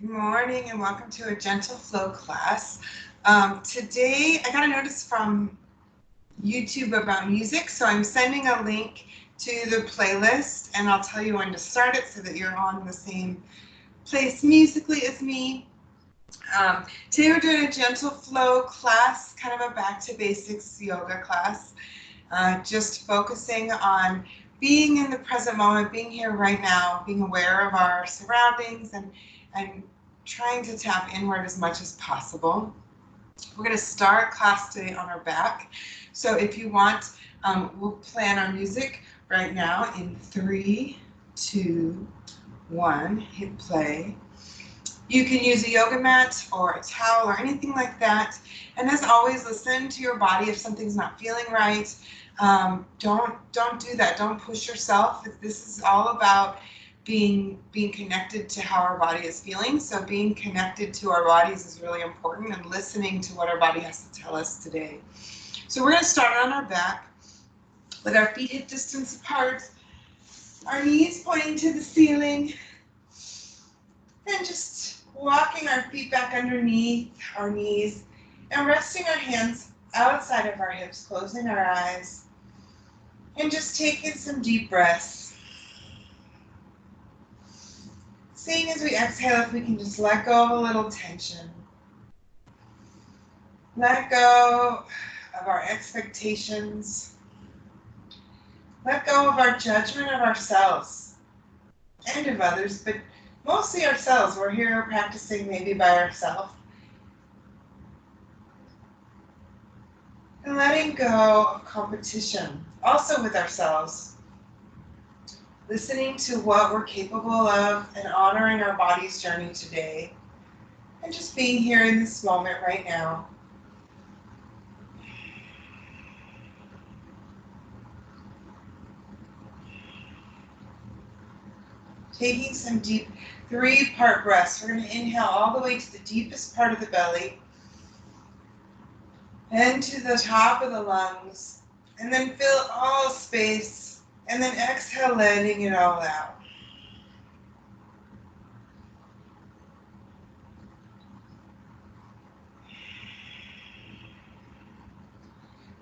Good morning and welcome to a Gentle Flow class. Today I got a notice from YouTube about music, so I'm sending a link to the playlist and I'll tell you when to start it so that you're on the same place musically as me. Today we're doing a Gentle Flow class, kind of a back to basics yoga class, just focusing on being in the present moment, being here right now, being aware of our surroundings and trying to tap inward as much as possible. We're going to start class today on our back. So if you want, we'll plan our music right now in 3, 2, 1, hit play. You can use a yoga mat or a towel or anything like that. And as always, listen to your body if something's not feeling right. Don't do that. Don't push yourself. This is all about being connected to how our body is feeling. So being connected to our bodies is really important and listening to what our body has to tell us today. So we're going to start on our back with our feet hip distance apart, our knees pointing to the ceiling, and just walking our feet back underneath our knees and resting our hands outside of our hips, closing our eyes, and just taking some deep breaths. Seeing as we exhale if we can just let go of a little tension. Let go of our expectations. Let go of our judgment of ourselves and of others, but mostly ourselves. We're here practicing maybe by ourselves. And letting go of competition, also with ourselves. Listening to what we're capable of and honoring our body's journey today. And just being here in this moment right now. Taking some deep 3-part breaths. We're going to inhale all the way to the deepest part of the belly. And to the top of the lungs. And then fill all space. And then exhale, letting it all out.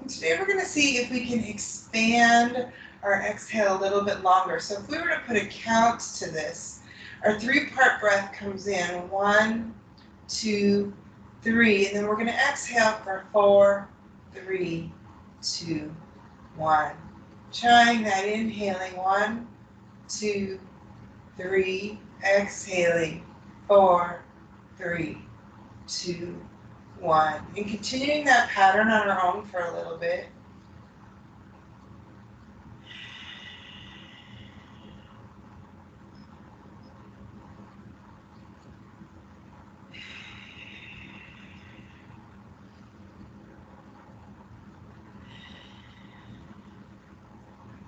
And today we're going to see if we can expand our exhale a little bit longer. So if we were to put a count to this, our 3-part breath comes in 1, 2, 3, and then we're going to exhale for 4, 3, 2, 1. Trying that, inhaling 1, 2, 3, exhaling 4, 3, 2, 1. And continuing that pattern on our own for a little bit.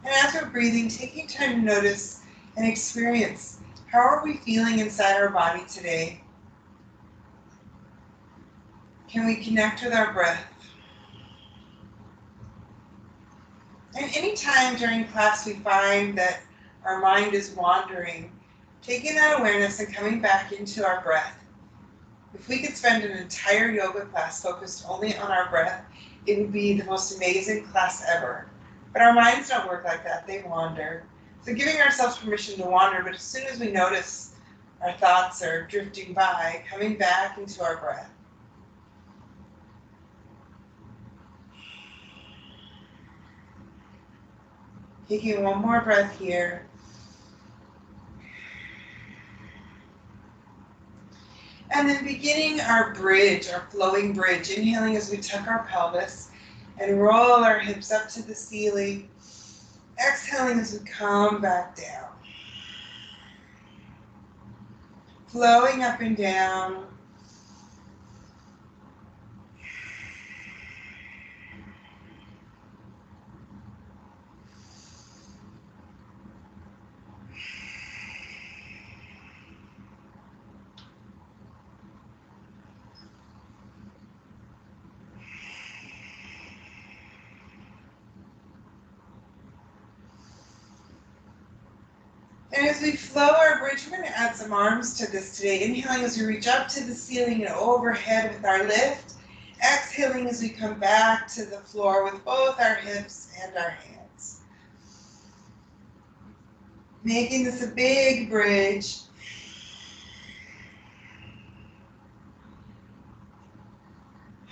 And as we're breathing, taking time to notice and experience, how are we feeling inside our body today? Can we connect with our breath? And anytime during class we find that our mind is wandering, taking that awareness and coming back into our breath. If we could spend an entire yoga class focused only on our breath, it would be the most amazing class ever. But our minds don't work like that, they wander. So giving ourselves permission to wander, but as soon as we notice our thoughts are drifting by, coming back into our breath. Taking one more breath here. And then beginning our bridge, our flowing bridge, inhaling as we tuck our pelvis and roll our hips up to the ceiling. Exhaling as we come back down. Flowing up and down. And And as we flow our bridge, we're going to add some arms to this today. Inhaling as we reach up to the ceiling and overhead with our lift. Exhaling as we come back to the floor with both our hips and our hands. Making this a big bridge.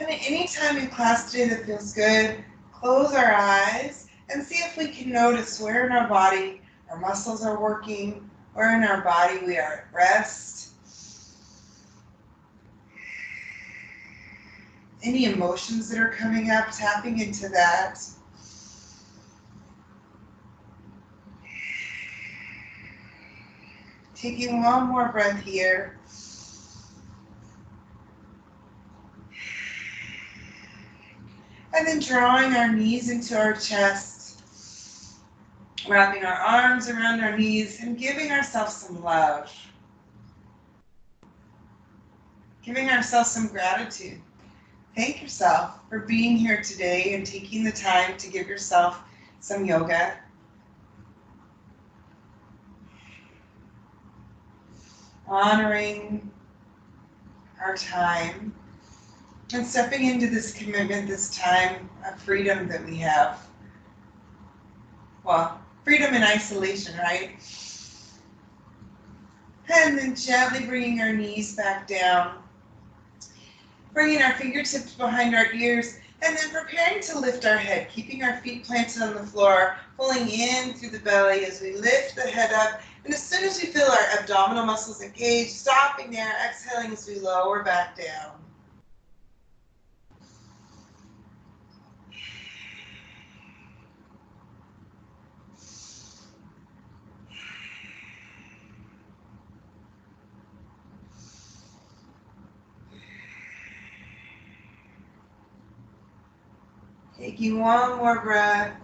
And at any time in class today that feels good, close our eyes and see if we can notice where in our body our muscles are working, where in our body we are at rest. Any emotions that are coming up, tapping into that. Taking one more breath here. And then drawing our knees into our chest, wrapping our arms around our knees and giving ourselves some love. Giving ourselves some gratitude. Thank yourself for being here today and taking the time to give yourself some yoga. Honoring our time and stepping into this commitment, this time of freedom that we have. Well, freedom in isolation, right? And then gently bringing our knees back down. Bringing our fingertips behind our ears, and then preparing to lift our head, keeping our feet planted on the floor, pulling in through the belly as we lift the head up. And as soon as we feel our abdominal muscles engaged, stopping there, exhaling as we lower back down. Taking one more breath.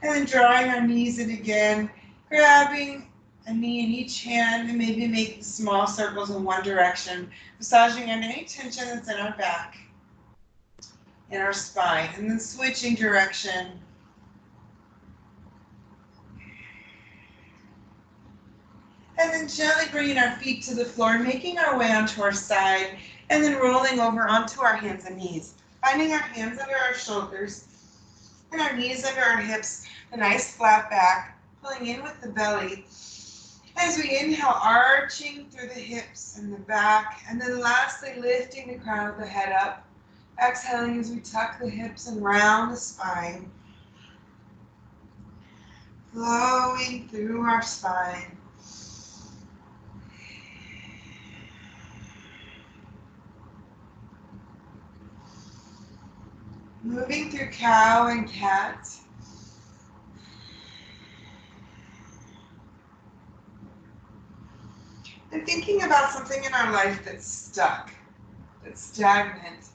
And then drawing our knees in again, grabbing a knee in each hand and maybe making small circles in one direction, massaging on any tension that's in our back, in our spine, and then switching direction. And then gently bringing our feet to the floor, making our way onto our side, and then rolling over onto our hands and knees. Finding our hands under our shoulders and our knees under our hips, a nice flat back, pulling in with the belly. As we inhale, arching through the hips and the back, and then lastly lifting the crown of the head up. Exhaling as we tuck the hips and round the spine. Flowing through our spine. Moving through cow and cat. And thinking about something in our life that's stuck, that's stagnant.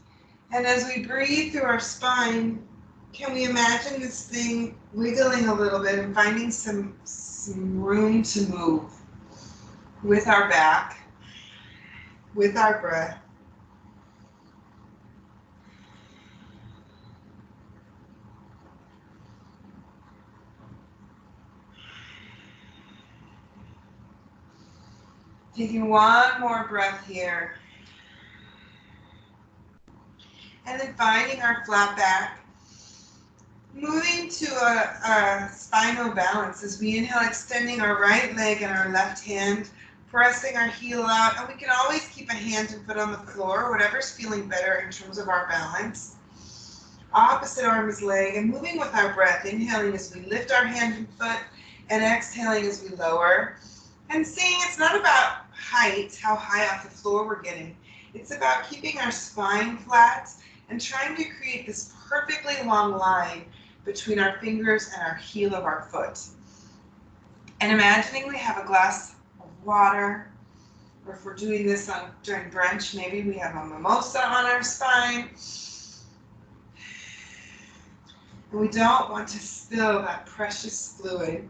And as we breathe through our spine, can we imagine this thing wiggling a little bit and finding some room to move with our back, with our breath. Taking one more breath here. And then finding our flat back. Moving to a spinal balance as we inhale, extending our right leg and our left hand, pressing our heel out. And we can always keep a hand and foot on the floor, whatever's feeling better in terms of our balance. Opposite arm is leg, and moving with our breath, inhaling as we lift our hand and foot, and exhaling as we lower. And seeing it's not about height, how high off the floor we're getting. It's about keeping our spine flat and trying to create this perfectly long line between our fingers and our heel of our foot. And imagining we have a glass of water, or if we're doing this during brunch, maybe we have a mimosa on our spine. And we don't want to spill that precious fluid.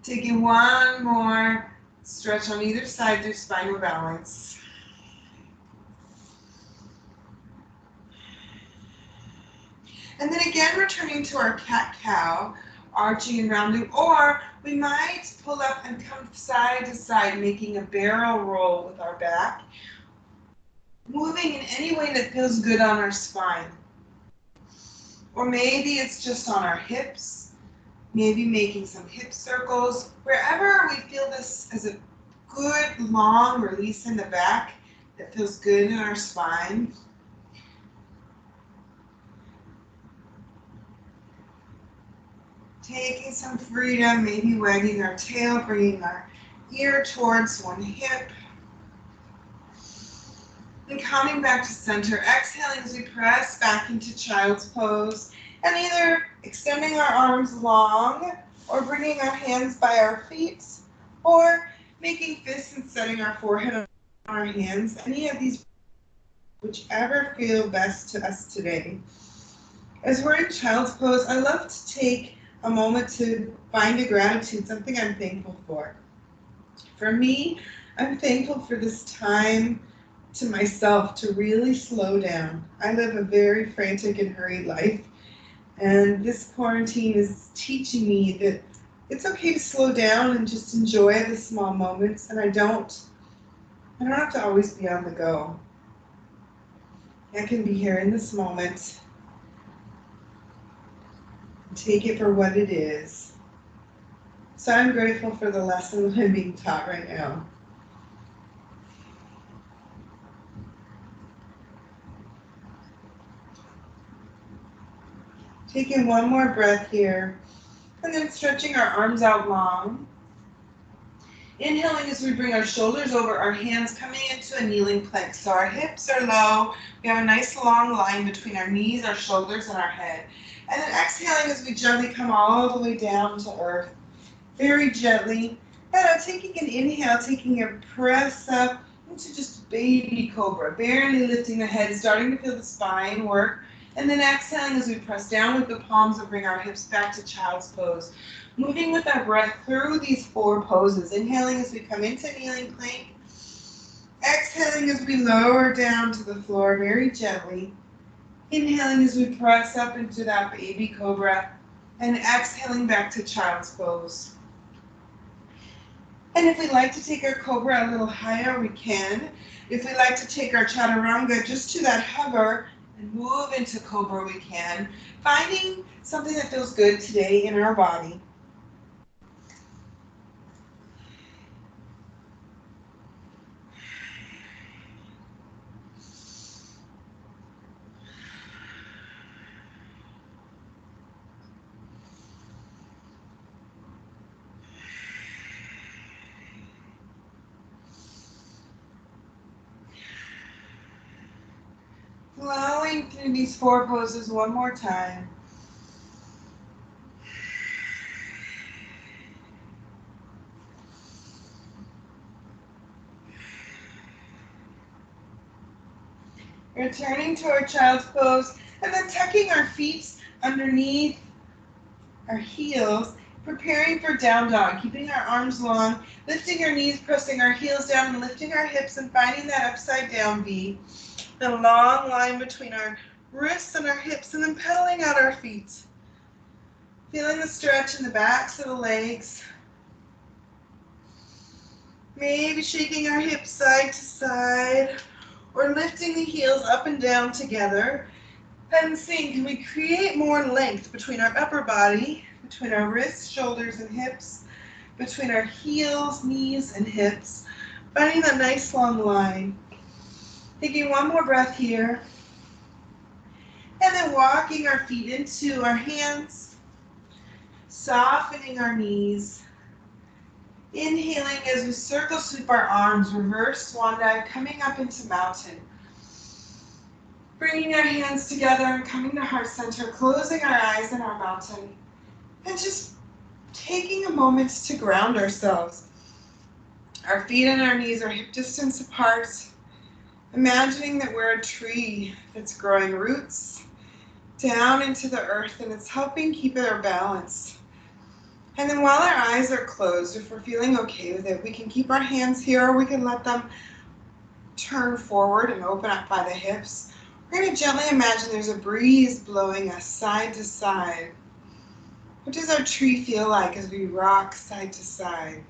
Taking one more stretch on either side through spinal balance. And then again, returning to our cat-cow, arching and rounding, or we might pull up and come side to side, making a barrel roll with our back, moving in any way that feels good on our spine. Or maybe it's just on our hips, maybe making some hip circles. Wherever we feel this as a good long release in the back that feels good in our spine. Taking some freedom, maybe wagging our tail, bringing our ear towards one hip. And coming back to center, exhaling as we press back into child's pose. And either extending our arms long, or bringing our hands by our feet, or making fists and setting our forehead on our hands. Any of these, whichever feel best to us today. As we're in child's pose, I love to take a moment to find a gratitude, something I'm thankful for. For me, I'm thankful for this time to myself to really slow down. I live a very frantic and hurried life, and this quarantine is teaching me that it's okay to slow down and just enjoy the small moments, and I don't have to always be on the go. I can be here in this moment and take it for what it is. So I'm grateful for the lesson that I'm being taught right now. Taking one more breath here, and then stretching our arms out long. Inhaling as we bring our shoulders over our hands, coming into a kneeling plank. So our hips are low. We have a nice long line between our knees, our shoulders, and our head. And then exhaling as we gently come all the way down to earth. Very gently. And taking an inhale, taking a press up into just baby cobra. Barely lifting the head, starting to feel the spine work. And then exhaling as we press down with the palms and bring our hips back to child's pose. Moving with our breath through these 4 poses. Inhaling as we come into kneeling plank. Exhaling as we lower down to the floor very gently. Inhaling as we press up into that baby cobra. And exhaling back to child's pose. And if we'd like to take our cobra a little higher, we can. If we'd like to take our chaturanga just to that hover and move into cobra, we can. Finding something that feels good today in our body. Flowing through these 4 poses one more time. Returning to our child's pose, and then tucking our feet underneath our heels, preparing for down dog, keeping our arms long, lifting our knees, pressing our heels down, and lifting our hips, and finding that upside down V. The long line between our wrists and our hips, and then pedaling out our feet. Feeling the stretch in the backs of the legs. Maybe shaking our hips side to side, or lifting the heels up and down together. And seeing, can we create more length between our upper body, between our wrists, shoulders, and hips, between our heels, knees, and hips, finding that nice long line. Taking one more breath here. And then walking our feet into our hands, softening our knees. Inhaling as we circle sweep our arms, reverse swan dive, coming up into mountain. Bringing our hands together and coming to heart center, closing our eyes in our mountain. And just taking a moment to ground ourselves. Our feet and our knees are hip distance apart. Imagining that we're a tree that's growing roots down into the earth, and it's helping keep our balance. And then while our eyes are closed, if we're feeling okay with it, we can keep our hands here, or we can let them turn forward and open up by the hips. We're going to gently imagine there's a breeze blowing us side to side. What does our tree feel like as we rock side to side?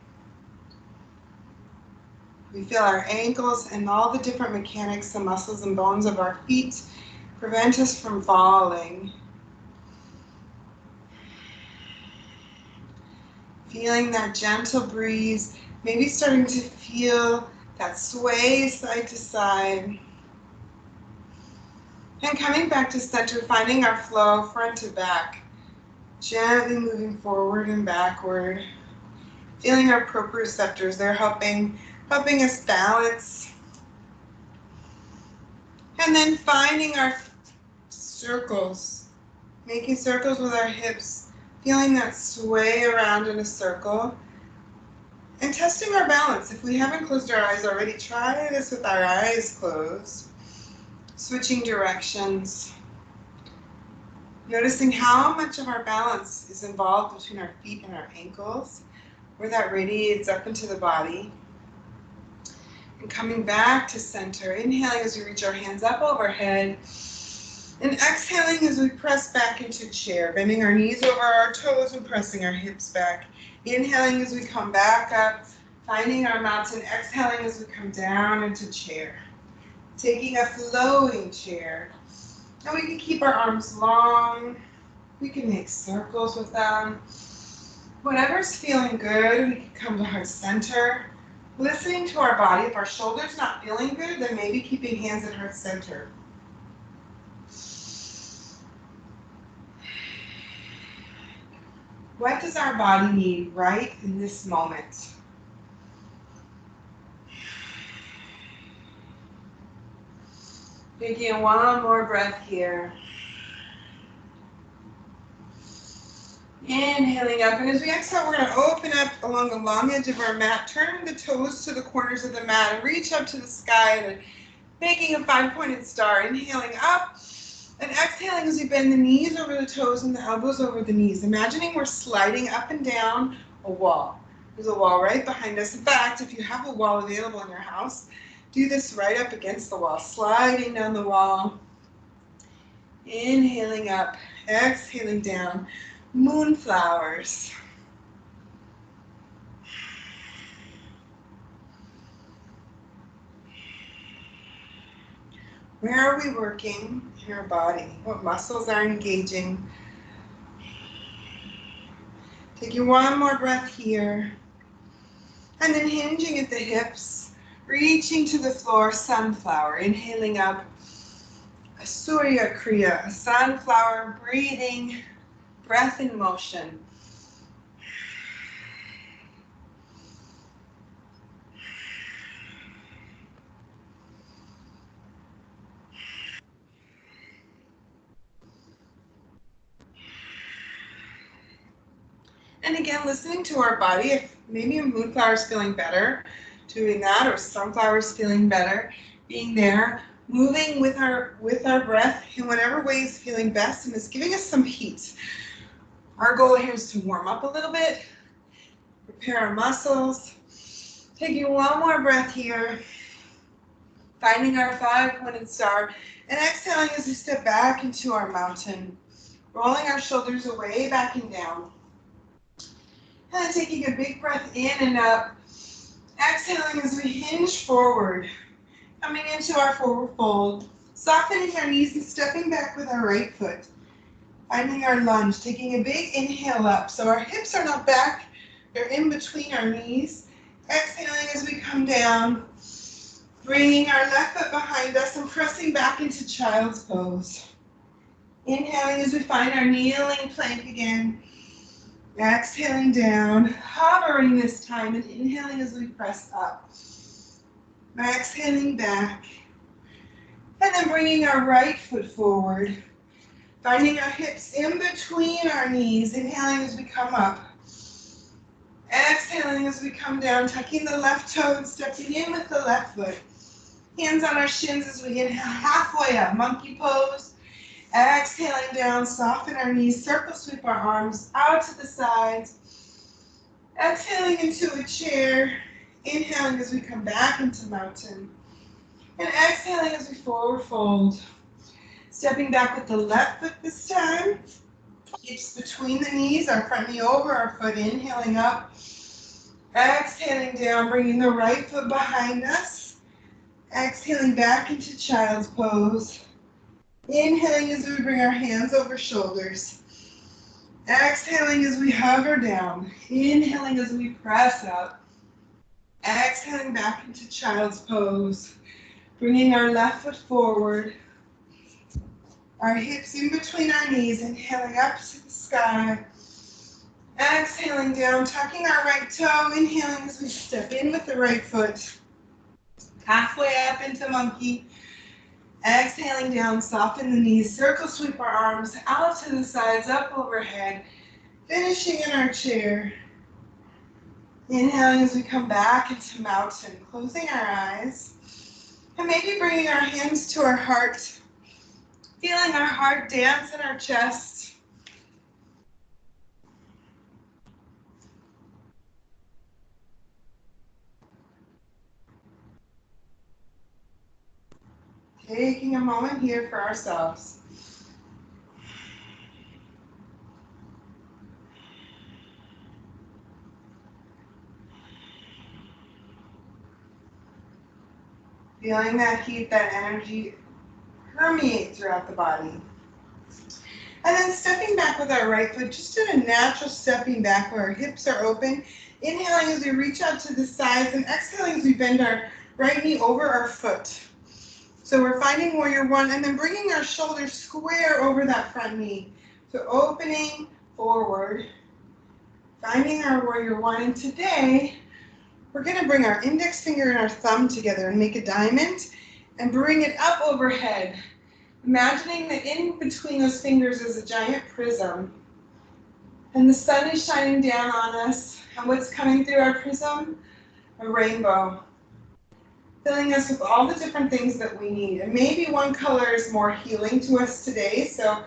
We feel our ankles and all the different mechanics, the muscles and bones of our feet prevent us from falling. Feeling that gentle breeze, maybe starting to feel that sway side to side. And coming back to center, finding our flow front to back. Gently moving forward and backward. Feeling our proprioceptors, they're helping us balance. And then finding our circles. Making circles with our hips. Feeling that sway around in a circle. And testing our balance. If we haven't closed our eyes already, try this with our eyes closed. Switching directions. Noticing how much of our balance is involved between our feet and our ankles, where that radiates up into the body. And coming back to center, inhaling as we reach our hands up overhead, and exhaling as we press back into chair, bending our knees over our toes and pressing our hips back. Inhaling as we come back up, finding our mountain, exhaling as we come down into chair. Taking a flowing chair. And we can keep our arms long. We can make circles with them. Whatever's feeling good, we can come to heart center. Listening to our body. If our shoulder's not feeling good, then maybe keeping hands at heart center. What does our body need right in this moment? Taking one more breath here. Inhaling up, and as we exhale, we're going to open up along the long edge of our mat, turn the toes to the corners of the mat, and reach up to the sky, and making a 5-pointed star. Inhaling up, and exhaling as we bend the knees over the toes and the elbows over the knees. Imagining we're sliding up and down a wall. There's a wall right behind us. In fact, if you have a wall available in your house, do this right up against the wall, sliding down the wall. Inhaling up, exhaling down. Moonflowers. Where are we working in our body? What muscles are engaging? Taking one more breath here. And then hinging at the hips, reaching to the floor, sunflower. Inhaling up, a Surya Kriya, a sunflower, breathing, breath in motion. And again, listening to our body, if maybe a moonflower is feeling better, doing that, or sunflower is feeling better, being there, moving with our breath in whatever way is feeling best and is giving us some heat. Our goal here is to warm up a little bit, repair our muscles. Taking one more breath here, finding our 5-pointed star, and exhaling as we step back into our mountain, rolling our shoulders away, back and down. And then taking a big breath in and up, exhaling as we hinge forward, coming into our forward fold, softening our knees and stepping back with our right foot. Finding our lunge, taking a big inhale up, so our hips are not back, they're in between our knees. Exhaling as we come down, bringing our left foot behind us and pressing back into child's pose. Inhaling as we find our kneeling plank again. Exhaling down, hovering this time, and inhaling as we press up. Exhaling back. And then bringing our right foot forward. Finding our hips in between our knees. Inhaling as we come up. Exhaling as we come down, tucking the left toe and stepping in with the left foot. Hands on our shins as we inhale halfway up, monkey pose. Exhaling down, soften our knees, circle sweep our arms out to the sides. Exhaling into a chair. Inhaling as we come back into mountain. And exhaling as we forward fold. Stepping back with the left foot this time. Hips between the knees, our front knee over our foot, inhaling up. Exhaling down, bringing the right foot behind us. Exhaling back into child's pose. Inhaling as we bring our hands over shoulders. Exhaling as we hover down. Inhaling as we press up. Exhaling back into child's pose. Bringing our left foot forward. Our hips in between our knees. Inhaling up to the sky. Exhaling down, tucking our right toe. Inhaling as we step in with the right foot. Halfway up into monkey. Exhaling down, soften the knees, circle sweep our arms out to the sides, up overhead, finishing in our chair. Inhaling as we come back into mountain, closing our eyes, and maybe bringing our hands to our heart, feeling our heart dance in our chest. Taking a moment here for ourselves. Feeling that heat, that energy permeate throughout the body. And then stepping back with our right foot, just in a natural stepping back where our hips are open. Inhaling as we reach out to the sides and exhaling as we bend our right knee over our foot. So we're finding warrior one and then bringing our shoulders square over that front knee. So opening forward, finding our warrior one. And today, we're going to bring our index finger and our thumb together and make a diamond and bring it up overhead. Imagining that in between those fingers is a giant prism. And the sun is shining down on us. And what's coming through our prism? A rainbow. Filling us with all the different things that we need. And maybe one color is more healing to us today, so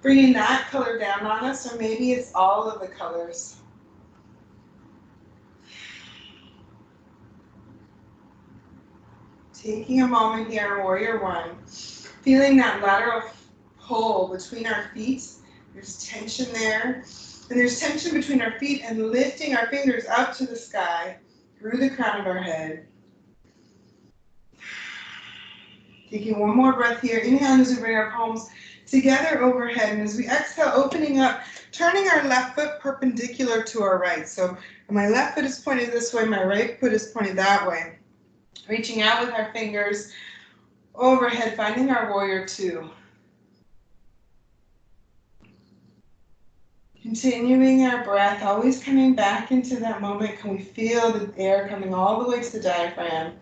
bringing that color down on us, or maybe it's all of the colors. Taking a moment here, warrior one. Feeling that lateral pull between our feet. There's tension there. And there's tension between our feet and lifting our fingers up to the sky through the crown of our head. Taking one more breath here. Inhale as we bring our palms together overhead. And as we exhale, opening up, turning our left foot perpendicular to our right. So my left foot is pointed this way, my right foot is pointed that way. Reaching out with our fingers overhead, finding our warrior two. Continuing our breath, always coming back into that moment. Can we feel the air coming all the way to the diaphragm?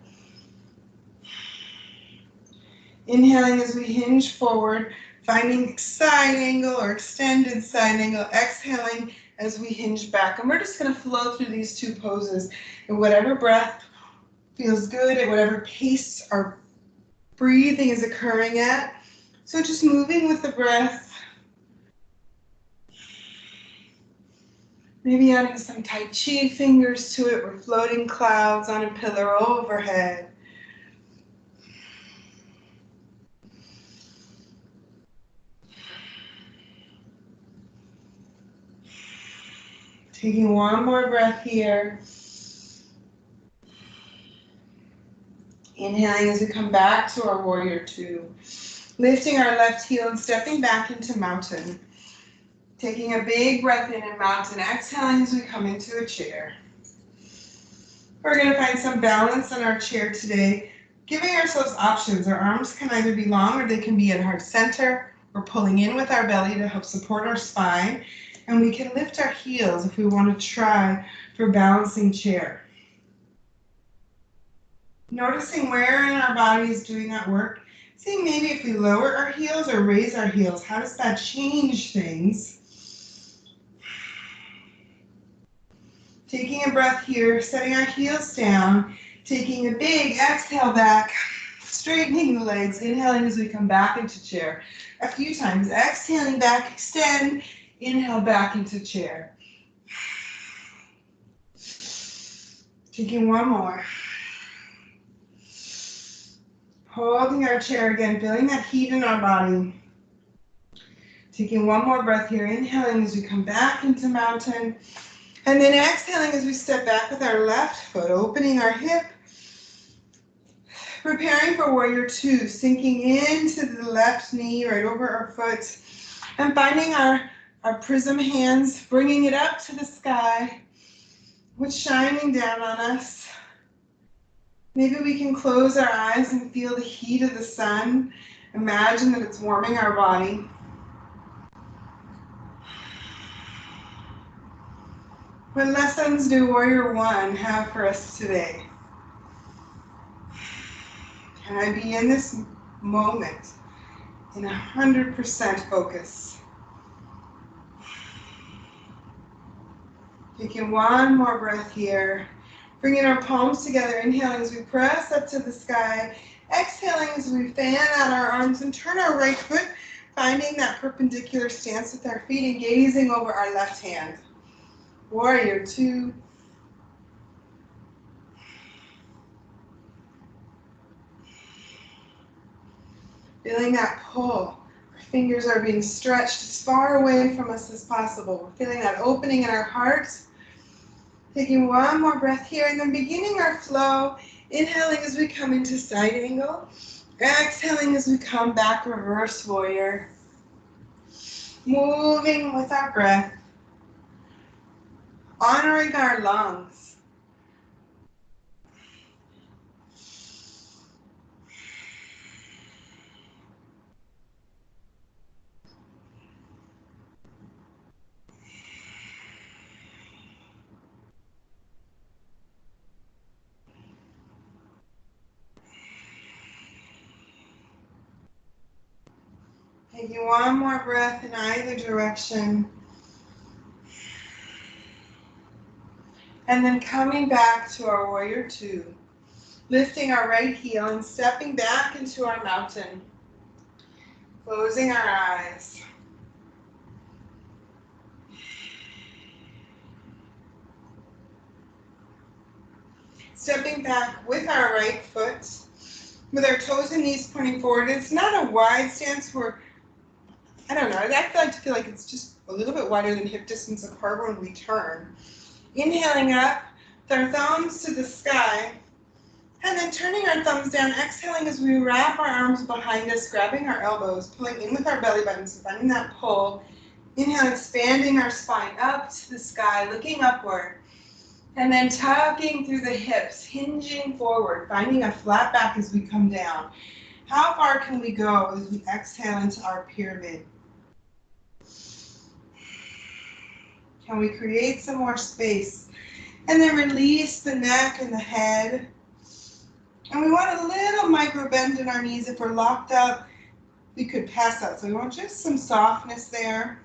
Inhaling as we hinge forward, finding side angle or extended side angle. Exhaling as we hinge back. And we're just going to flow through these two poses. And whatever breath feels good, at whatever pace our breathing is occurring at. So just moving with the breath. Maybe adding some Tai Chi fingers to it. We're floating clouds on a pillar overhead. Taking one more breath here. Inhaling as we come back to our warrior two. Lifting our left heel and stepping back into mountain. Taking a big breath in mountain. Exhaling as we come into a chair. We're going to find some balance in our chair today. Giving ourselves options. Our arms can either be long or they can be at heart center. We're pulling in with our belly to help support our spine. And we can lift our heels if we want to try for balancing chair. Noticing where in our body is doing that work. Seeing maybe if we lower our heels or raise our heels, how does that change things? Taking a breath here, setting our heels down, taking a big exhale back, straightening the legs, inhaling as we come back into chair. A few times, exhaling back, extend, inhale back into chair. Taking one more. Holding our chair again, feeling that heat in our body. Taking one more breath here, inhaling as we come back into mountain. And then exhaling as we step back with our left foot, opening our hip. Preparing for warrior two, sinking into the left knee right over our foot. And finding our prism hands, bringing it up to the sky. What's shining down on us. Maybe we can close our eyes and feel the heat of the sun. Imagine that it's warming our body. What lessons do Warrior One have for us today? Can I be in this moment in 100% focus? Taking one more breath here. Bringing our palms together, inhaling as we press up to the sky. Exhaling as we fan out our arms and turn our right foot, finding that perpendicular stance with our feet and gazing over our left hand. Warrior two. Feeling that pull. Our fingers are being stretched as far away from us as possible. We're feeling that opening in our heart. Taking one more breath here and then beginning our flow. Inhaling as we come into side angle. Exhaling as we come back, reverse warrior. Moving with our breath. Honoring our lungs. Taking one more breath in either direction. And then coming back to our warrior two. Lifting our right heel and stepping back into our mountain. Closing our eyes. Stepping back with our right foot, with our toes and knees pointing forward. It's not a wide stance where, I don't know, I like to feel like it's just a little bit wider than hip distance apart when we turn. Inhaling up with our thumbs to the sky, and then turning our thumbs down, exhaling as we wrap our arms behind us, grabbing our elbows, pulling in with our belly buttons, finding that pull. Inhale, expanding our spine up to the sky, looking upward. And then tucking through the hips, hinging forward, finding a flat back as we come down. How far can we go as we exhale into our pyramid? Can we create some more space? And then release the neck and the head. And we want a little micro bend in our knees. If we're locked up, we could pass out. So we want just some softness there.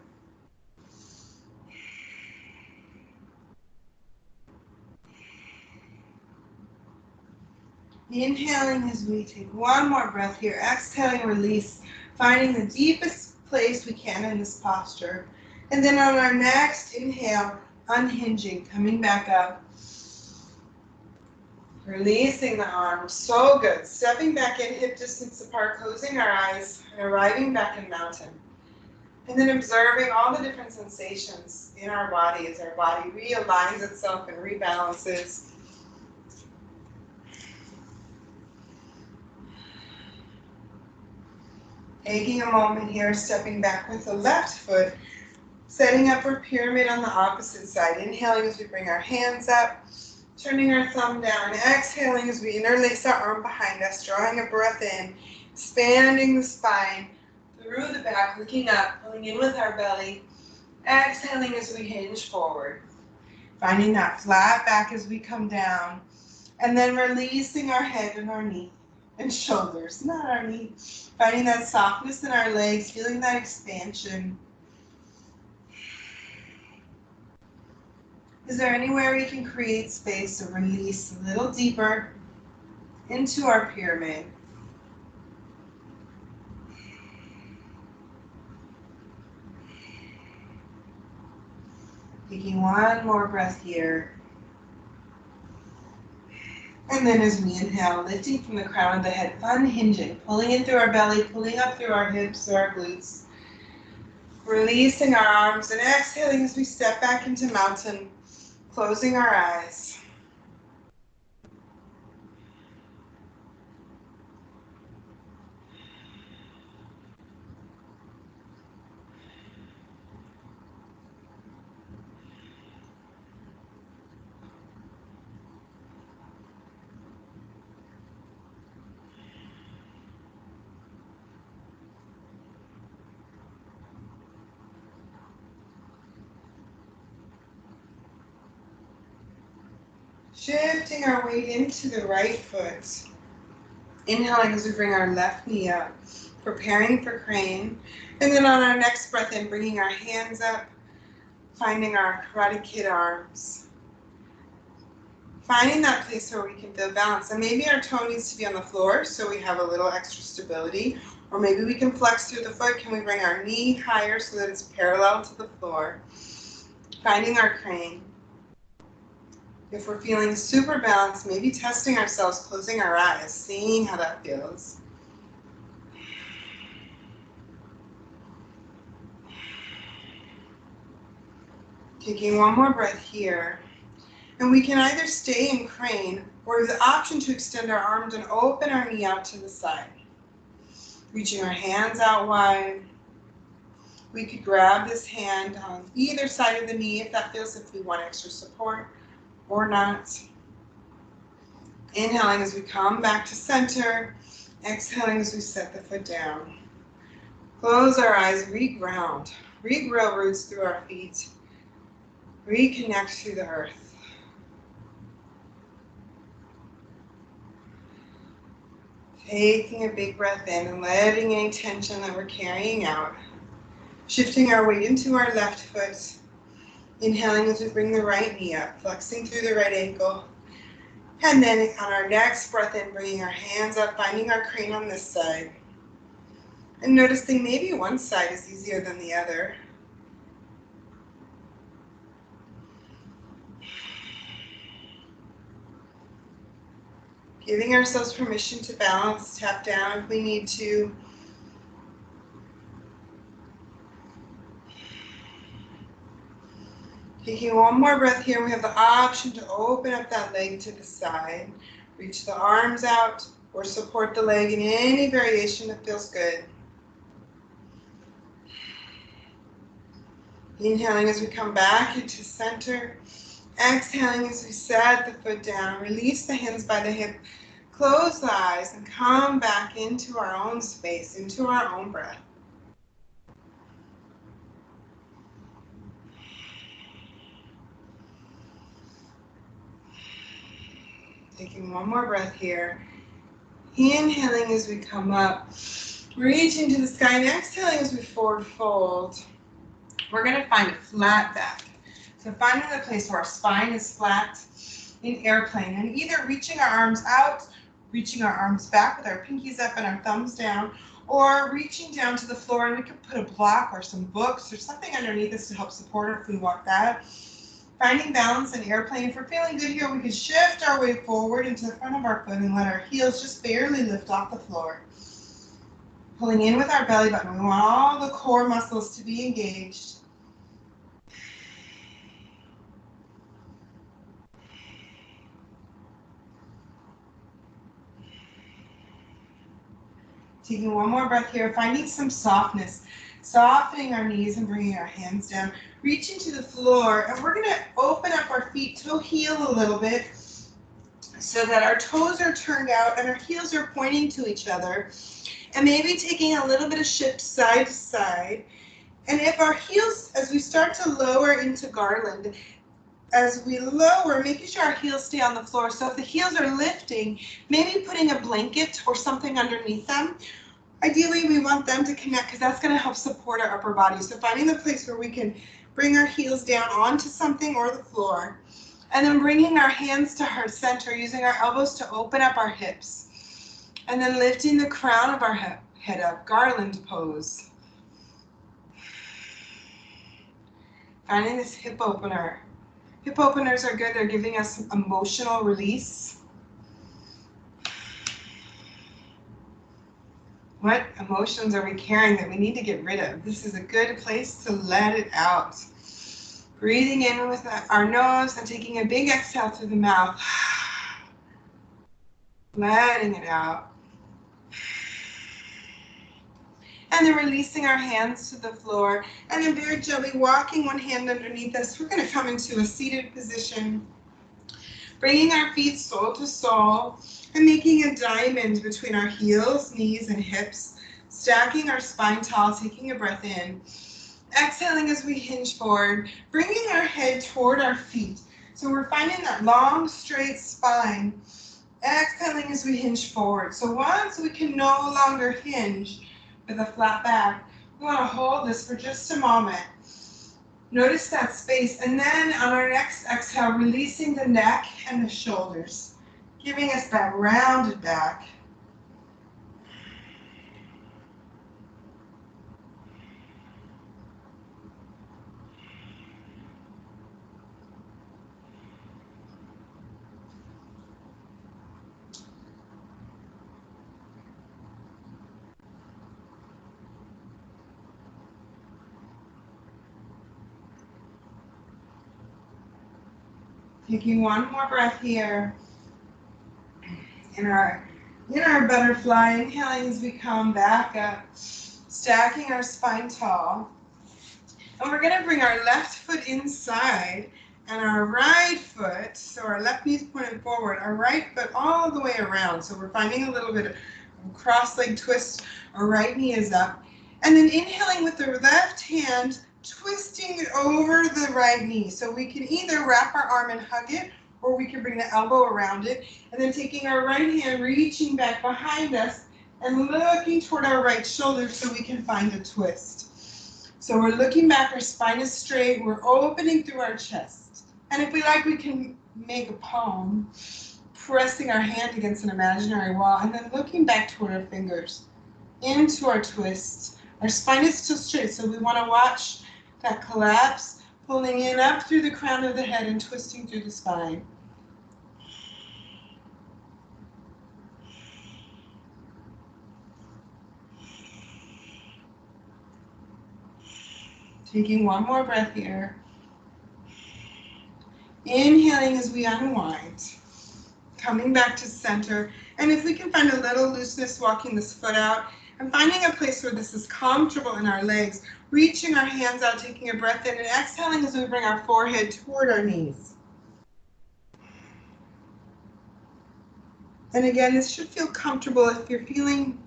Inhaling as we take one more breath here. Exhaling, release, finding the deepest place we can in this posture. And then on our next inhale, unhinging, coming back up. Releasing the arms, so good. Stepping back in, hip distance apart, closing our eyes, and arriving back in mountain. And then observing all the different sensations in our body as our body realigns itself and rebalances. Taking a moment here, stepping back with the left foot, setting up our pyramid on the opposite side. Inhaling as we bring our hands up, turning our thumb down. Exhaling as we interlace our arm behind us, drawing a breath in, expanding the spine through the back, looking up, pulling in with our belly. Exhaling as we hinge forward, finding that flat back as we come down, and then releasing our head and our knee and shoulders, not our knee. Finding that softness in our legs, feeling that expansion. Is there anywhere we can create space to release a little deeper into our pyramid? Taking one more breath here. And then as we inhale, lifting from the crown of the head, unhinging, pulling in through our belly, pulling up through our hips, through our glutes. Releasing our arms and exhaling as we step back into mountain, closing our eyes. Shifting our weight into the right foot. Inhaling as we bring our left knee up, preparing for crane. And then on our next breath in, bringing our hands up, finding our Karate Kid arms. Finding that place where we can feel balance. And maybe our toe needs to be on the floor so we have a little extra stability. Or maybe we can flex through the foot. Can we bring our knee higher so that it's parallel to the floor? Finding our crane. If we're feeling super balanced, maybe testing ourselves, closing our eyes, seeing how that feels. Taking one more breath here. And we can either stay in crane or have the option to extend our arms and open our knee out to the side. Reaching our hands out wide. We could grab this hand on either side of the knee if that feels, if we want extra support or not. Inhaling as we come back to center. Exhaling as we set the foot down. Close our eyes, reground. Regrow roots through our feet. Reconnect to the earth. Taking a big breath in and letting any tension that we're carrying out. Shifting our weight into our left foot. Inhaling as we bring the right knee up, flexing through the right ankle. And then on our next breath in, bringing our hands up, finding our crane on this side. And noticing maybe one side is easier than the other. Giving ourselves permission to balance, tap down if we need to. Taking one more breath here, we have the option to open up that leg to the side. Reach the arms out or support the leg in any variation that feels good. Inhaling as we come back into center. Exhaling as we set the foot down. Release the hands by the hip. Close the eyes and come back into our own space, into our own breath. Taking one more breath here. Inhaling as we come up. Reaching to the sky and exhaling as we forward fold. We're going to find a flat back. So finding the place where our spine is flat in airplane and either reaching our arms out, reaching our arms back with our pinkies up and our thumbs down, or reaching down to the floor, and we could put a block or some books or something underneath us to help support our if we want that. Finding balance in airplane. If we're feeling good here, we can shift our way forward into the front of our foot and let our heels just barely lift off the floor. Pulling in with our belly button. We want all the core muscles to be engaged. Taking one more breath here, finding some softness, softening our knees and bringing our hands down, reaching to the floor, and we're gonna open up our feet, toe heel a little bit, so that our toes are turned out and our heels are pointing to each other, and maybe taking a little bit of shift side to side. And if our heels, as we start to lower into garland, as we lower, making sure our heels stay on the floor. So if the heels are lifting, maybe putting a blanket or something underneath them. Ideally, we want them to connect because that's going to help support our upper body. So finding the place where we can bring our heels down onto something or the floor. And then bringing our hands to our center, using our elbows to open up our hips. And then lifting the crown of our head up, garland pose. Finding this hip opener. Hip openers are good. They're giving us emotional release. What emotions are we carrying that we need to get rid of? This is a good place to let it out. Breathing in with our nose and taking a big exhale through the mouth. Letting it out. And then releasing our hands to the floor. And then very gently walking one hand underneath us. We're going to come into a seated position. Bringing our feet sole to sole. And making a diamond between our heels, knees, and hips. Stacking our spine tall, taking a breath in. Exhaling as we hinge forward. Bringing our head toward our feet. So we're finding that long, straight spine. Exhaling as we hinge forward. So once we can no longer hinge with a flat back, we want to hold this for just a moment. Notice that space. And then on our next exhale, releasing the neck and the shoulders, giving us that rounded back. Taking one more breath here. In our butterfly, inhaling as we come back up, stacking our spine tall. And we're going to bring our left foot inside and our right foot, so our left knee is pointed forward, our right foot all the way around. So we're finding a little bit of cross leg twist. Our right knee is up. And then inhaling with the left hand, twisting it over the right knee. So we can either wrap our arm and hug it, or we can bring the elbow around it. And then taking our right hand, reaching back behind us and looking toward our right shoulder so we can find a twist. So we're looking back, our spine is straight, we're opening through our chest. And if we like, we can make a palm, pressing our hand against an imaginary wall, and then looking back toward our fingers into our twist. Our spine is still straight, so we want to watch that collapse, pulling in up through the crown of the head and twisting through the spine. Taking one more breath here. Inhaling as we unwind. Coming back to center. And if we can find a little looseness walking this foot out, and finding a place where this is comfortable in our legs, reaching our hands out, taking a breath in, and exhaling as we bring our forehead toward our knees. And again, this should feel comfortable. If we're feeling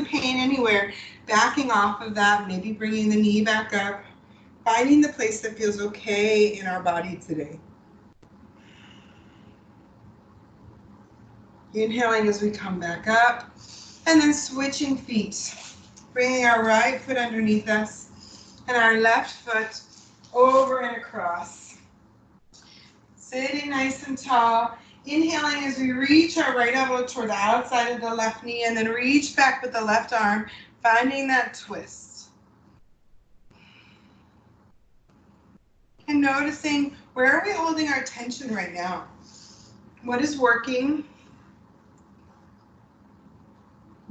pain anywhere, backing off of that, maybe bringing the knee back up, finding the place that feels okay in our body today. Inhaling as we come back up, and then switching feet, bringing our right foot underneath us and our left foot over and across. Sitting nice and tall, inhaling as we reach our right elbow toward the outside of the left knee, and then reach back with the left arm, finding that twist. And noticing, where are we holding our tension right now? What is working?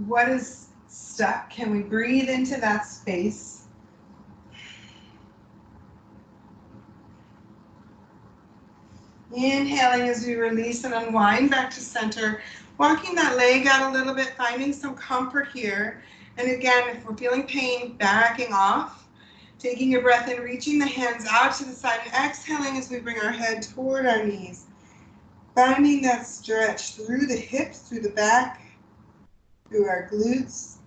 What is stuck? Can we breathe into that space? Inhaling as we release and unwind back to center, walking that leg out a little bit, finding some comfort here. And again, if we're feeling pain, backing off, taking a breath in, reaching the hands out to the side, and exhaling as we bring our head toward our knees. Finding that stretch through the hips, through the back, through our glutes.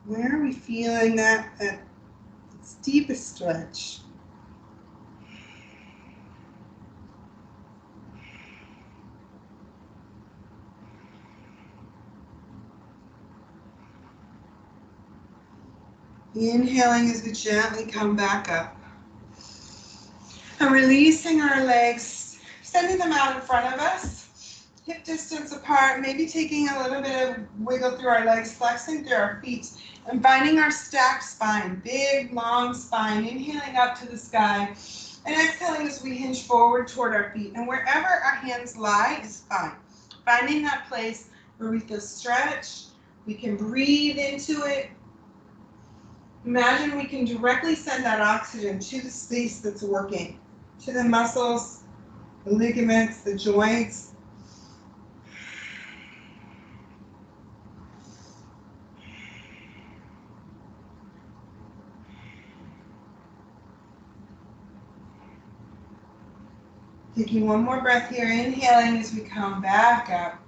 Where are we feeling that deepest stretch? Inhaling as we gently come back up. And releasing our legs, sending them out in front of us, hip distance apart, maybe taking a little bit of wiggle through our legs, flexing through our feet, and finding our stacked spine, big, long spine, inhaling up to the sky, and exhaling as we hinge forward toward our feet. And wherever our hands lie is fine. Finding that place where we feel stretched, We can breathe into it. Imagine we can directly send that oxygen to the space that's working, to the muscles, the ligaments, the joints. Taking one more breath here, inhaling as we come back up.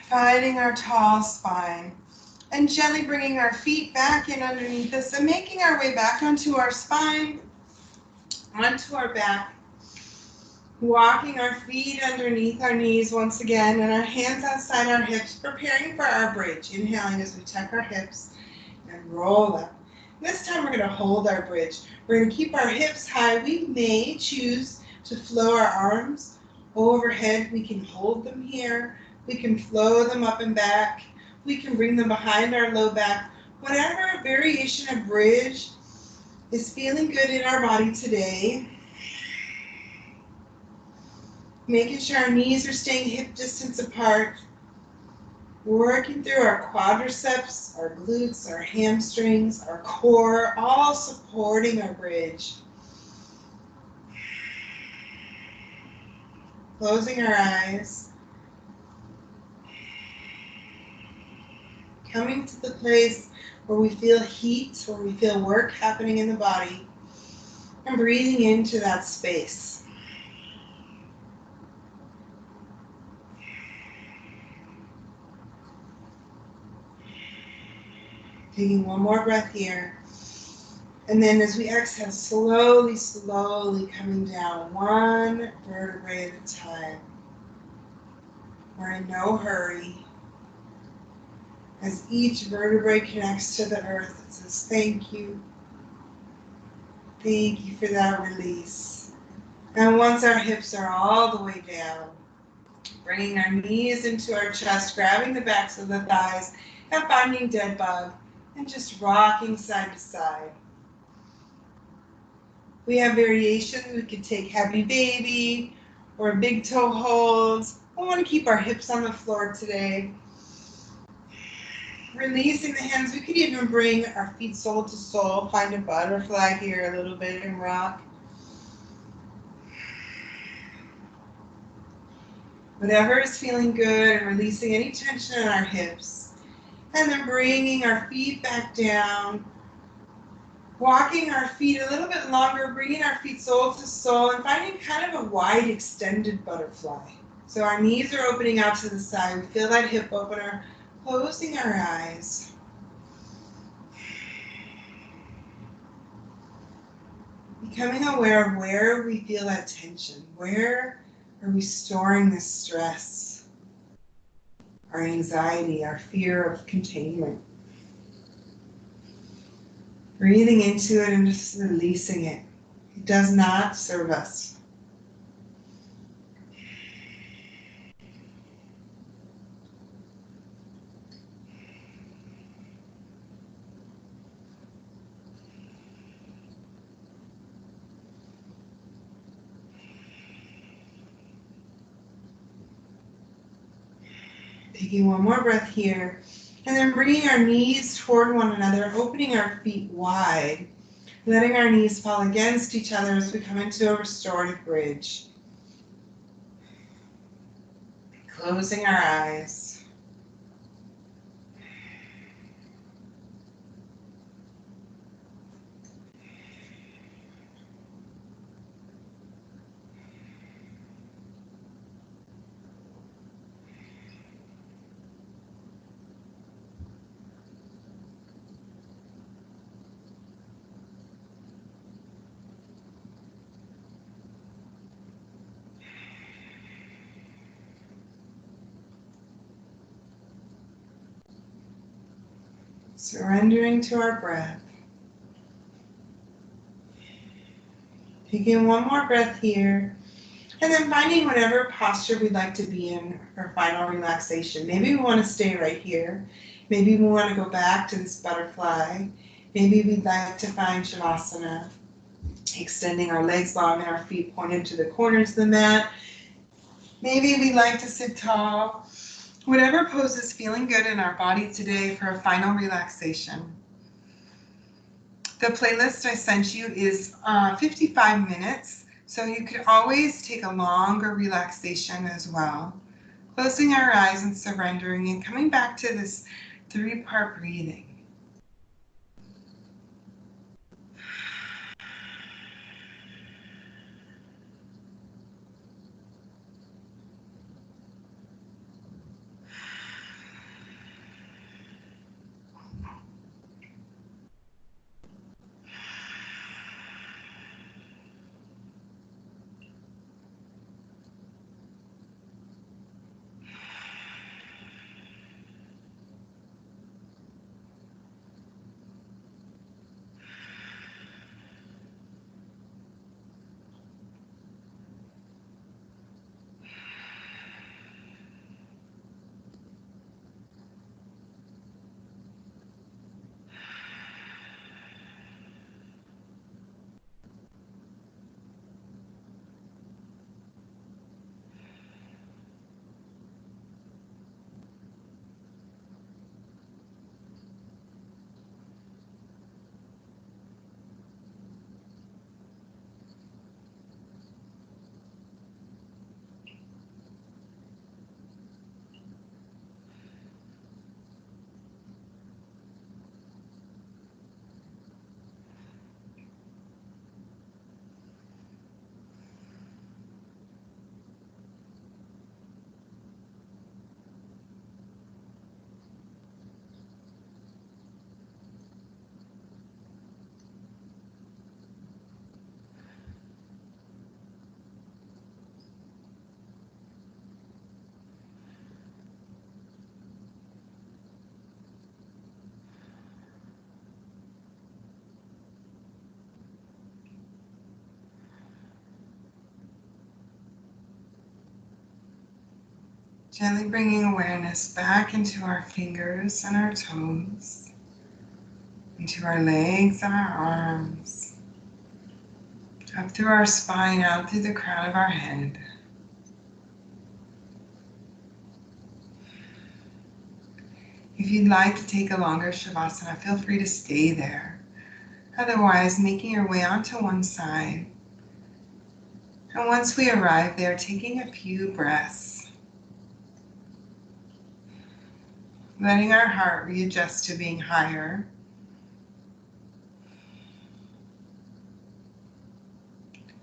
Finding our tall spine. And gently bringing our feet back in underneath us and making our way back onto our spine, onto our back. Walking our feet underneath our knees once again and our hands outside our hips, preparing for our bridge. Inhaling as we tuck our hips and roll up. This time we're going to hold our bridge. We're going to keep our hips high. We may choose to flow our arms overhead. We can hold them here. We can flow them up and back. We can bring them behind our low back. Whatever variation of bridge is feeling good in our body today. Making sure our knees are staying hip distance apart. Working through our quadriceps, our glutes, our hamstrings, our core, all supporting our bridge. Closing our eyes. Coming to the place where we feel heat, where we feel work happening in the body, and breathing into that space. Taking one more breath here. And then as we exhale, slowly, slowly coming down, one vertebrae at a time. We're in no hurry. As each vertebrae connects to the earth, it says, thank you. Thank you for that release. And once our hips are all the way down, bringing our knees into our chest, grabbing the backs of the thighs, and finding dead bug, and just rocking side to side. We have variations. We could take heavy baby or big toe holds. We want to keep our hips on the floor today. Releasing the hands, we could even bring our feet sole to sole, find a butterfly here a little bit and rock. Whatever is feeling good, and releasing any tension in our hips. And then bringing our feet back down, walking our feet a little bit longer, bringing our feet sole to sole, and finding kind of a wide extended butterfly. So our knees are opening out to the side. We feel that hip opener. Closing our eyes. Becoming aware of where we feel that tension. Where are we storing this stress? Our anxiety, our fear of containment. Breathing into it and just releasing it. It does not serve us. Taking one more breath here, and then bringing our knees toward one another, opening our feet wide, letting our knees fall against each other as we come into a restorative bridge. Closing our eyes. Surrendering to our breath. Taking one more breath here, and then finding whatever posture we'd like to be in for final relaxation. Maybe we want to stay right here. Maybe we want to go back to this butterfly. Maybe we'd like to find Shavasana, extending our legs long and our feet pointed to the corners of the mat. Maybe we'd like to sit tall. Whatever pose is feeling good in our body today for a final relaxation. The playlist I sent you is 55 minutes, so you could always take a longer relaxation as well. Closing our eyes and surrendering and coming back to this 3-part breathing. Gently bringing awareness back into our fingers and our toes, into our legs and our arms, up through our spine, out through the crown of our head. If you'd like to take a longer Shavasana, feel free to stay there. Otherwise, making your way onto one side. And once we arrive there, taking a few breaths. Letting our heart readjust to being higher.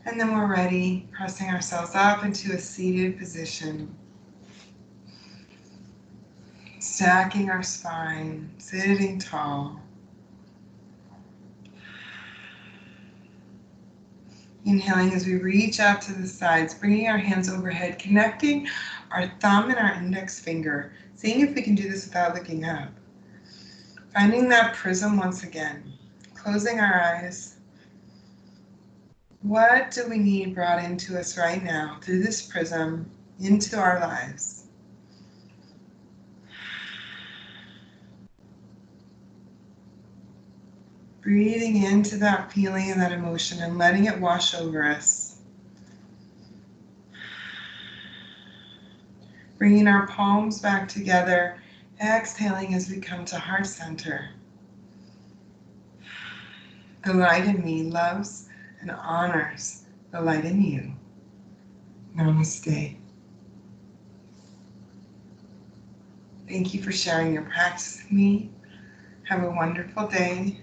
And then we're ready, pressing ourselves up into a seated position. Stacking our spine, sitting tall. Inhaling as we reach out to the sides, bringing our hands overhead, connecting our thumb and our index finger, seeing if we can do this without looking up. Finding that prism once again, closing our eyes. What do we need brought into us right now through this prism into our lives? Breathing into that feeling and that emotion and letting it wash over us. Bringing our palms back together, exhaling as we come to heart center. The light in me loves and honors the light in you. Namaste. Thank you for sharing your practice with me. Have a wonderful day.